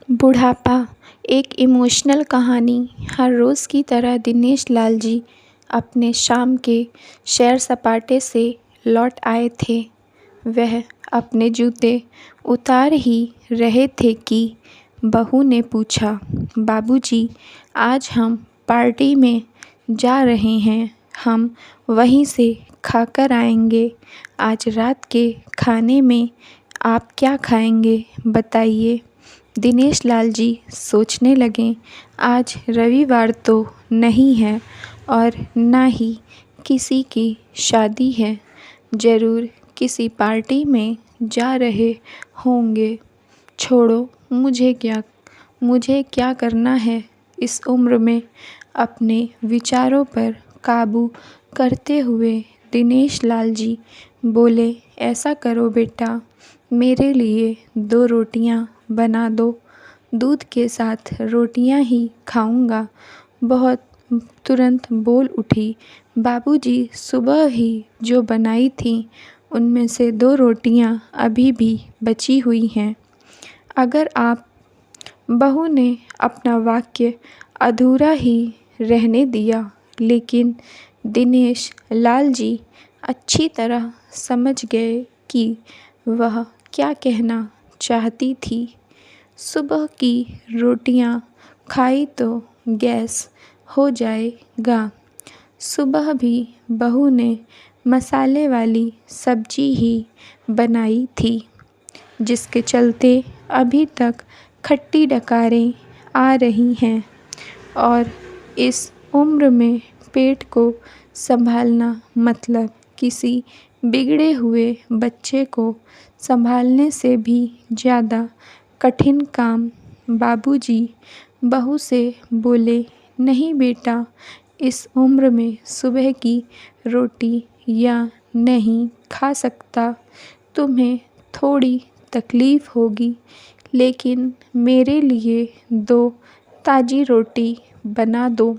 बुढ़ापा एक इमोशनल कहानी। हर रोज़ की तरह दिनेश लाल जी अपने शाम के सैर सपाटे से लौट आए थे। वह अपने जूते उतार ही रहे थे कि बहू ने पूछा, बाबूजी, आज हम पार्टी में जा रहे हैं, हम वहीं से खाकर आएंगे। आज रात के खाने में आप क्या खाएंगे बताइए। दिनेश लाल जी सोचने लगे, आज रविवार तो नहीं है और ना ही किसी की शादी है, ज़रूर किसी पार्टी में जा रहे होंगे। छोड़ो, मुझे क्या करना है। इस उम्र में अपने विचारों पर काबू करते हुए दिनेश लाल जी बोले, ऐसा करो बेटा, मेरे लिए 2 रोटियां बना दो। दूध के साथ रोटियां ही खाऊंगा। बहुत तुरंत बोल उठी, बाबूजी, सुबह ही जो बनाई थी उनमें से 2 रोटियां अभी भी बची हुई हैं। अगर आप बहू ने अपना वाक्य अधूरा ही रहने दिया, लेकिन दिनेश लाल जी अच्छी तरह समझ गए कि वह क्या कहना चाहती थी। सुबह की रोटियां खाई तो गैस हो जाएगा। सुबह भी बहू ने मसाले वाली सब्जी ही बनाई थी, जिसके चलते अभी तक खट्टी डकारें आ रही हैं। और इस उम्र में पेट को संभालना मतलब किसी बिगड़े हुए बच्चे को संभालने से भी ज़्यादा कठिन काम। बाबूजी बहू से बोले, नहीं बेटा, इस उम्र में सुबह की रोटी या नहीं खा सकता। तुम्हें थोड़ी तकलीफ़ होगी, लेकिन मेरे लिए 2 ताज़ी रोटी बना दो।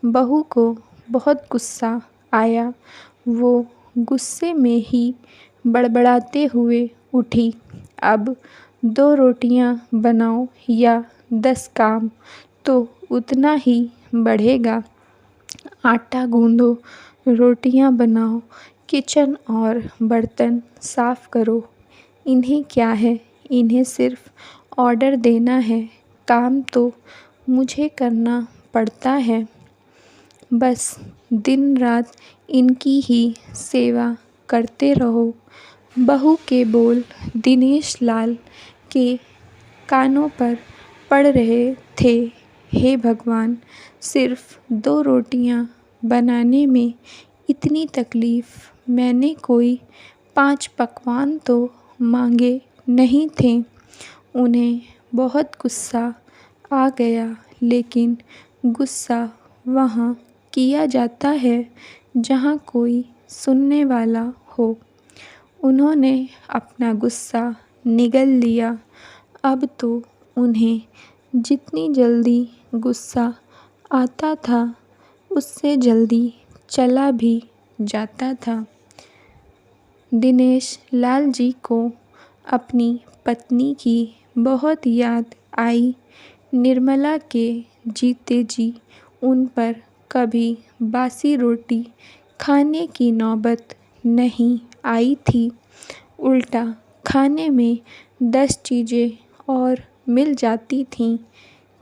बहू को बहुत गुस्सा आया। वो गुस्से में ही बड़बड़ाते हुए उठी, अब 2 रोटियां बनाओ या 10 काम तो उतना ही बढ़ेगा। आटा गूंदो, रोटियां बनाओ, किचन और बर्तन साफ़ करो। इन्हें क्या है, इन्हें सिर्फ ऑर्डर देना है, काम तो मुझे करना पड़ता है। बस दिन रात इनकी ही सेवा करते रहो। बहू के बोल दिनेश लाल के कानों पर पड़ रहे थे। हे भगवान, सिर्फ 2 रोटियां बनाने में इतनी तकलीफ़। मैंने कोई 5 पकवान तो मांगे नहीं थे। उन्हें बहुत गुस्सा आ गया, लेकिन गुस्सा वहाँ किया जाता है जहाँ कोई सुनने वाला हो। उन्होंने अपना गुस्सा निगल लिया। अब तो उन्हें जितनी जल्दी गुस्सा आता था, उससे जल्दी चला भी जाता था। दिनेश लाल जी को अपनी पत्नी की बहुत याद आई। निर्मला के जीते जी उन पर कभी बासी रोटी खाने की नौबत नहीं आई थी। उल्टा खाने में 10 चीज़ें और मिल जाती थीं।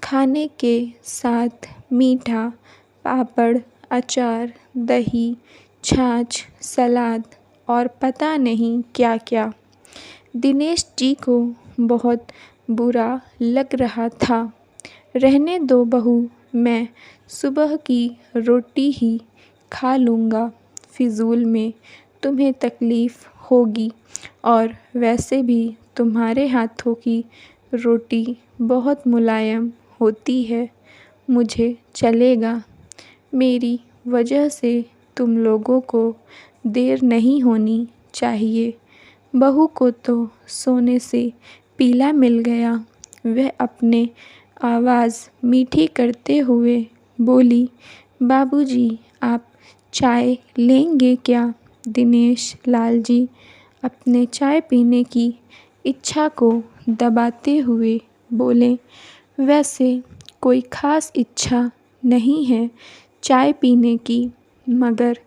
खाने के साथ मीठा, पापड़, अचार, दही, छाछ, सलाद और पता नहीं क्या-क्या। दिनेश जी को बहुत बुरा लग रहा था। रहने दो बहू, मैं सुबह की रोटी ही खा लूँगा। फिजूल में तुम्हें तकलीफ़ होगी, और वैसे भी तुम्हारे हाथों की रोटी बहुत मुलायम होती है। मुझे चलेगा। मेरी वजह से तुम लोगों को देर नहीं होनी चाहिए। बहू को तो सोने से पीला मिल गया। वह अपने आवाज़ मीठी करते हुए बोली, बाबूजी, आप चाय लेंगे क्या? दिनेश लाल जी अपने चाय पीने की इच्छा को दबाते हुए बोले, वैसे कोई ख़ास इच्छा नहीं है चाय पीने की, मगर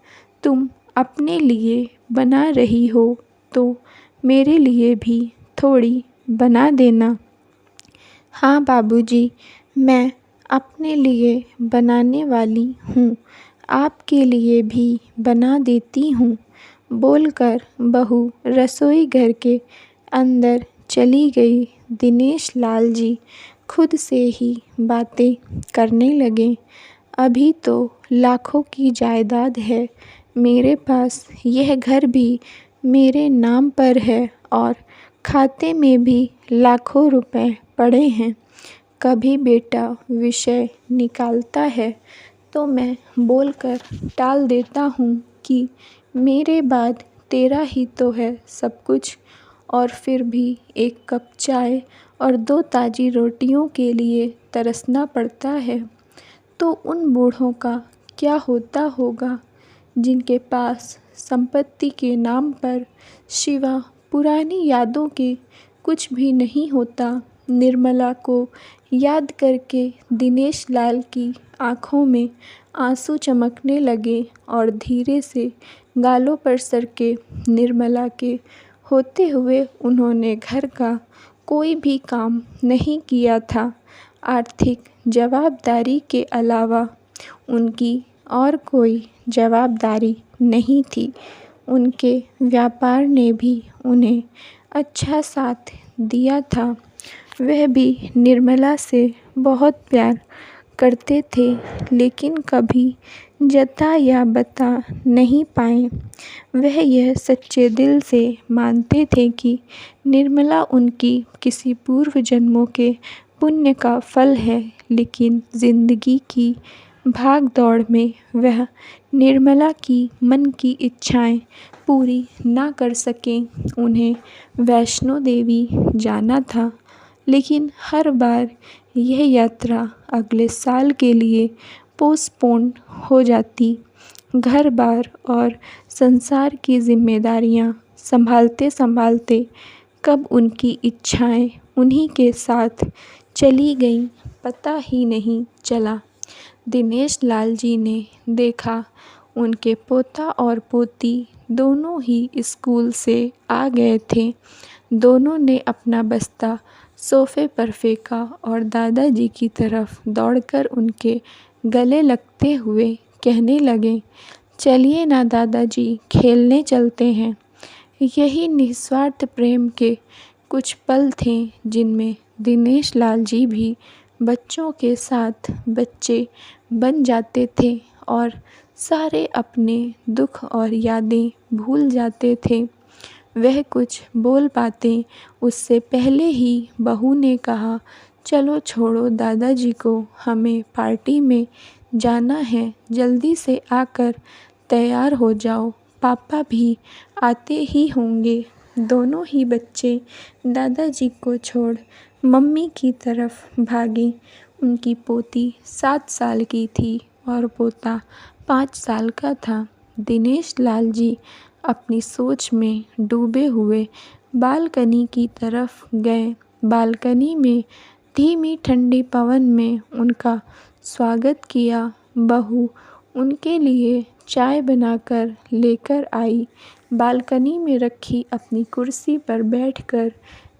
तुम अपने लिए बना रही हो तो मेरे लिए भी थोड़ी बना देना। हाँ बाबूजी, मैं अपने लिए बनाने वाली हूँ, आपके लिए भी बना देती हूँ, बोलकर बहू रसोई घर के अंदर चली गई। दिनेश लाल जी खुद से ही बातें करने लगे। अभी तो लाखों की जायदाद है मेरे पास, यह घर भी मेरे नाम पर है और खाते में भी लाखों रुपए पड़े हैं। कभी बेटा विषय निकालता है तो मैं बोलकर टाल देता हूँ कि मेरे बाद तेरा ही तो है सब कुछ, और फिर भी एक कप चाय और 2 ताज़ी रोटियों के लिए तरसना पड़ता है। तो उन बूढ़ों का क्या होता होगा जिनके पास संपत्ति के नाम पर सिवा पुरानी यादों के कुछ भी नहीं होता। निर्मला को याद करके दिनेश लाल की आँखों में आंसू चमकने लगे और धीरे से गालों पर सरके। निर्मला के होते हुए उन्होंने घर का कोई भी काम नहीं किया था। आर्थिक जवाबदारी के अलावा उनकी और कोई जवाबदारी नहीं थी। उनके व्यापार ने भी उन्हें अच्छा साथ दिया था। वह भी निर्मला से बहुत प्यार करते थे, लेकिन कभी जता या बता नहीं पाए। वह यह सच्चे दिल से मानते थे कि निर्मला उनकी किसी पूर्व जन्मों के पुण्य का फल है, लेकिन ज़िंदगी की भाग दौड़ में वह निर्मला की मन की इच्छाएं पूरी ना कर सकें। उन्हें वैष्णो देवी जाना था, लेकिन हर बार यह यात्रा अगले साल के लिए पोस्टपोन हो जाती। घर बार और संसार की जिम्मेदारियां संभालते संभालते कब उनकी इच्छाएं उन्हीं के साथ चली गईं, पता ही नहीं चला। दिनेश लाल जी ने देखा उनके पोता और पोती दोनों ही स्कूल से आ गए थे। दोनों ने अपना बस्ता सोफ़े पर फेंका और दादाजी की तरफ दौड़कर उनके गले लगते हुए कहने लगे, चलिए ना दादाजी, खेलने चलते हैं। यही निस्वार्थ प्रेम के कुछ पल थे जिनमें दिनेश लाल जी भी बच्चों के साथ बच्चे बन जाते थे और सारे अपने दुख और यादें भूल जाते थे। वह कुछ बोल पाते उससे पहले ही बहू ने कहा, चलो छोड़ो दादाजी को, हमें पार्टी में जाना है, जल्दी से आकर तैयार हो जाओ, पापा भी आते ही होंगे। दोनों ही बच्चे दादाजी को छोड़ मम्मी की तरफ भागे। उनकी पोती 7 साल की थी और पोता 5 साल का था। दिनेश लाल जी अपनी सोच में डूबे हुए बालकनी की तरफ गए। बालकनी में धीमी ठंडी पवन में उनका स्वागत किया। बहू उनके लिए चाय बनाकर लेकर आई। बालकनी में रखी अपनी कुर्सी पर बैठकर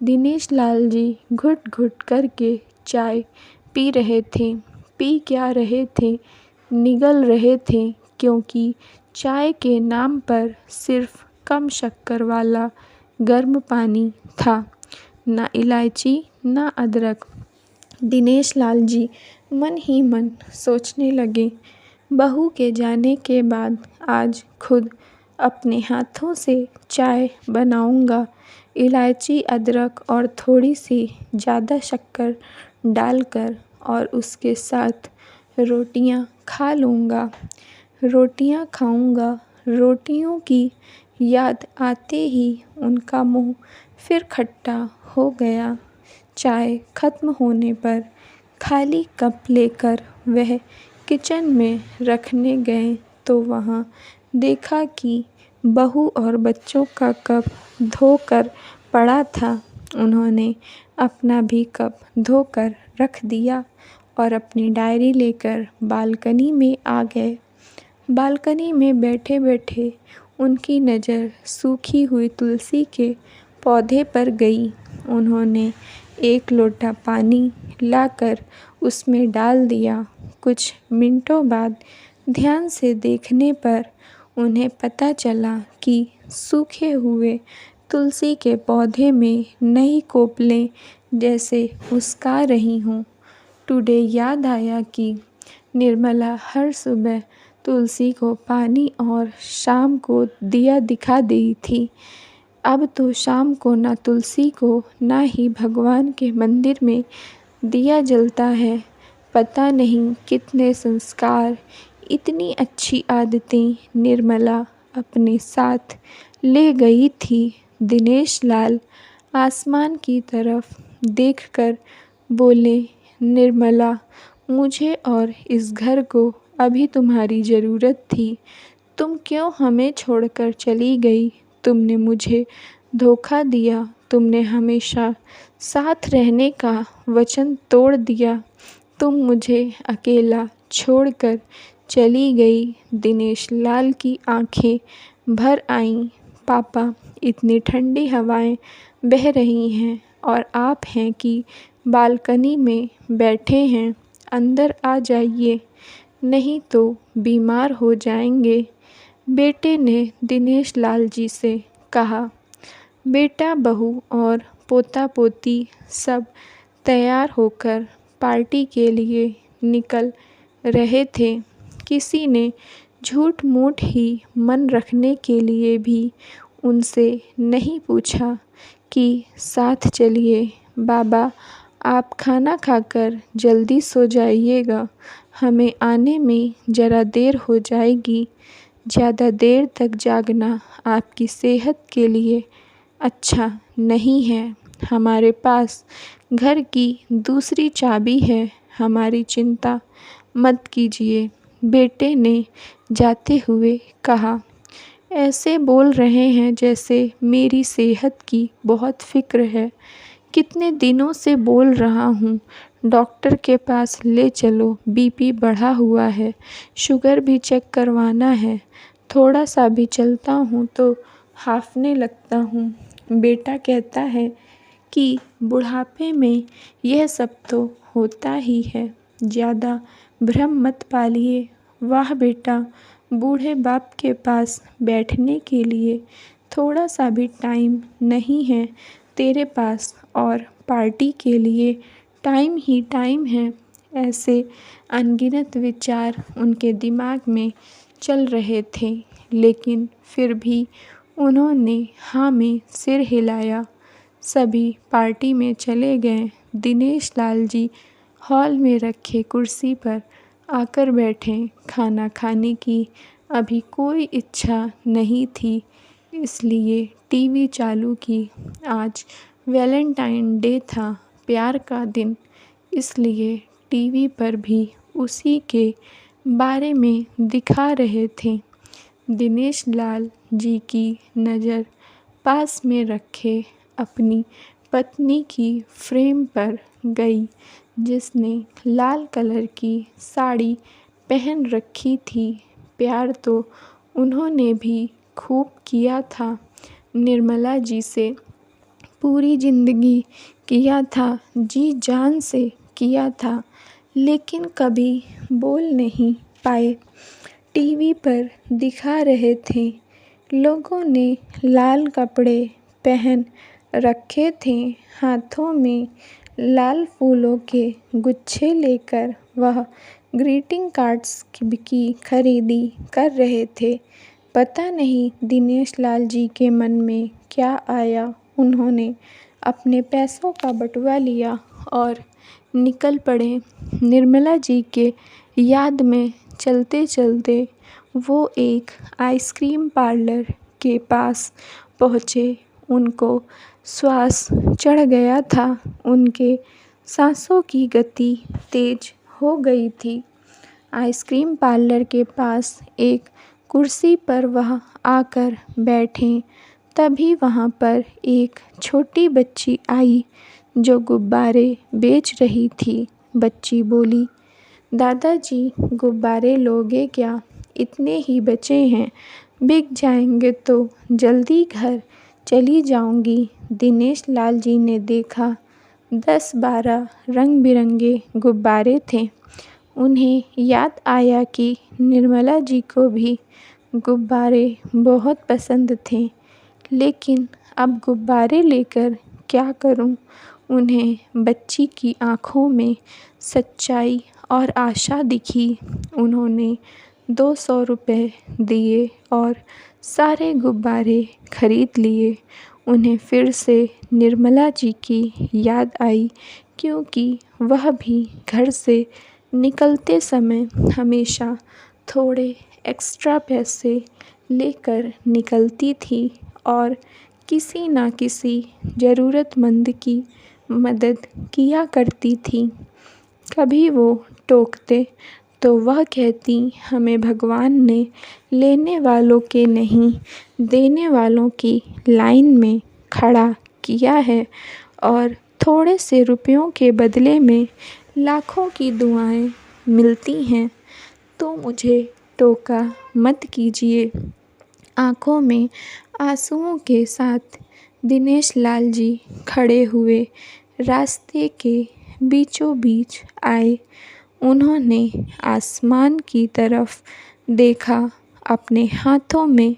दिनेश लाल जी घुट घुट करके चाय पी रहे थे। पी क्या रहे थे, निगल रहे थे, क्योंकि चाय के नाम पर सिर्फ कम शक्कर वाला गर्म पानी था, ना इलायची ना अदरक। दिनेश लाल जी मन ही मन सोचने लगे, बहू के जाने के बाद आज खुद अपने हाथों से चाय बनाऊंगा। इलायची, अदरक और थोड़ी सी ज़्यादा शक्कर डालकर और उसके साथ रोटियां खा लूँगा। रोटियां खाऊंगा। रोटियों की याद आते ही उनका मुंह फिर खट्टा हो गया। चाय खत्म होने पर खाली कप लेकर वह किचन में रखने गए तो वहाँ देखा कि बहू और बच्चों का कप धोकर पड़ा था। उन्होंने अपना भी कप धोकर रख दिया और अपनी डायरी लेकर बालकनी में आ गए। बालकनी में बैठे बैठे उनकी नज़र सूखी हुई तुलसी के पौधे पर गई। उन्होंने एक लोटा पानी लाकर उसमें डाल दिया। कुछ मिनटों बाद ध्यान से देखने पर उन्हें पता चला कि सूखे हुए तुलसी के पौधे में नई कोपलें जैसे मुस्का रही हों। टुडे याद आया कि निर्मला हर सुबह तुलसी को पानी और शाम को दिया दिखा दी थी। अब तो शाम को ना तुलसी को ना ही भगवान के मंदिर में दिया जलता है। पता नहीं कितने संस्कार, इतनी अच्छी आदतें निर्मला अपने साथ ले गई थी। दिनेश लाल आसमान की तरफ देखकर बोले, निर्मला, मुझे और इस घर को अभी तुम्हारी ज़रूरत थी। तुम क्यों हमें छोड़कर चली गई? तुमने मुझे धोखा दिया। तुमने हमेशा साथ रहने का वचन तोड़ दिया। तुम मुझे अकेला छोड़कर चली गई। दिनेश लाल की आंखें भर आईं। पापा, इतनी ठंडी हवाएं बह रही हैं और आप हैं कि बालकनी में बैठे हैं। अंदर आ जाइए, नहीं तो बीमार हो जाएंगे। बेटे ने दिनेश लाल जी से कहा। बेटा, बहू और पोता पोती सब तैयार होकर पार्टी के लिए निकल रहे थे। किसी ने झूठ मूठ ही मन रखने के लिए भी उनसे नहीं पूछा कि साथ चलिए। बाबा, आप खाना खाकर जल्दी सो जाइएगा, हमें आने में ज़रा देर हो जाएगी। ज़्यादा देर तक जागना आपकी सेहत के लिए अच्छा नहीं है। हमारे पास घर की दूसरी चाबी है, हमारी चिंता मत कीजिए, बेटे ने जाते हुए कहा। ऐसे बोल रहे हैं जैसे मेरी सेहत की बहुत फ़िक्र है। कितने दिनों से बोल रहा हूँ, डॉक्टर के पास ले चलो, बीपी बढ़ा हुआ है, शुगर भी चेक करवाना है। थोड़ा सा भी चलता हूँ तो हांफने लगता हूँ। बेटा कहता है कि बुढ़ापे में यह सब तो होता ही है, ज़्यादा भ्रम मत पालिए। वाह बेटा, बूढ़े बाप के पास बैठने के लिए थोड़ा सा भी टाइम नहीं है तेरे पास, और पार्टी के लिए टाइम ही टाइम है। ऐसे अनगिनत विचार उनके दिमाग में चल रहे थे, लेकिन फिर भी उन्होंने हाँ में सिर हिलाया। सभी पार्टी में चले गए। दिनेश लाल जी हॉल में रखे कुर्सी पर आकर बैठे। खाना खाने की अभी कोई इच्छा नहीं थी, इसलिए टीवी चालू की। आज वैलेंटाइन डे था, प्यार का दिन, इसलिए टीवी पर भी उसी के बारे में दिखा रहे थे। दिनेश लाल जी की नज़र पास में रखे अपनी पत्नी की फ्रेम पर गई, जिसने लाल कलर की साड़ी पहन रखी थी। प्यार तो उन्होंने भी खूब किया था, निर्मला जी से पूरी ज़िंदगी किया था, जी जान से किया था, लेकिन कभी बोल नहीं पाए। टीवी पर दिखा रहे थे, लोगों ने लाल कपड़े पहन रखे थे, हाथों में लाल फूलों के गुच्छे लेकर वह ग्रीटिंग कार्ड्स की खरीदी कर रहे थे। पता नहीं दिनेश लाल जी के मन में क्या आया, उन्होंने अपने पैसों का बटुआ लिया और निकल पड़े। निर्मला जी के याद में चलते चलते वो एक आइसक्रीम पार्लर के पास पहुँचे। उनको श्वास चढ़ गया था, उनके सांसों की गति तेज हो गई थी। आइसक्रीम पार्लर के पास एक कुर्सी पर वह आकर बैठे। तभी वहाँ पर एक छोटी बच्ची आई, जो गुब्बारे बेच रही थी। बच्ची बोली, दादाजी गुब्बारे लोगे क्या? इतने ही बचे हैं, बिक जाएंगे तो जल्दी घर चली जाऊंगी। दिनेश लाल जी ने देखा 10-12 रंग बिरंगे गुब्बारे थे। उन्हें याद आया कि निर्मला जी को भी गुब्बारे बहुत पसंद थे, लेकिन अब गुब्बारे लेकर क्या करूं? उन्हें बच्ची की आँखों में सच्चाई और आशा दिखी। उन्होंने 200 रुपये दिए और सारे गुब्बारे खरीद लिए। उन्हें फिर से निर्मला जी की याद आई, क्योंकि वह भी घर से निकलते समय हमेशा थोड़े एक्स्ट्रा पैसे लेकर निकलती थी और किसी न किसी ज़रूरतमंद की मदद किया करती थी। कभी वो टोकते तो वह कहती, हमें भगवान ने लेने वालों के नहीं, देने वालों की लाइन में खड़ा किया है और थोड़े से रुपयों के बदले में लाखों की दुआएं मिलती हैं। तो मुझे टोका मत कीजिए। आँखों में आंसुओं के साथ दिनेश लाल जी खड़े हुए रास्ते के बीचों बीच आए। उन्होंने आसमान की तरफ देखा, अपने हाथों में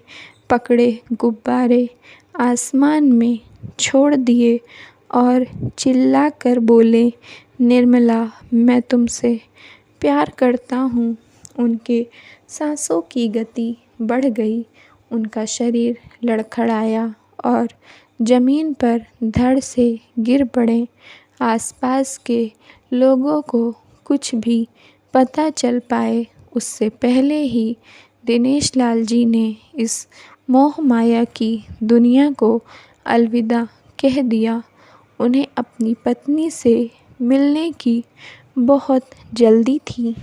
पकड़े गुब्बारे आसमान में छोड़ दिए और चिल्लाकर बोले, निर्मला, मैं तुमसे प्यार करता हूँ। उनके सांसों की गति बढ़ गई, उनका शरीर लड़खड़ाया और ज़मीन पर धड़ से गिर पड़े। आसपास के लोगों को कुछ भी पता चल पाए उससे पहले ही दिनेश लाल जी ने इस मोह माया की दुनिया को अलविदा कह दिया। उन्हें अपनी पत्नी से मिलने की बहुत जल्दी थी।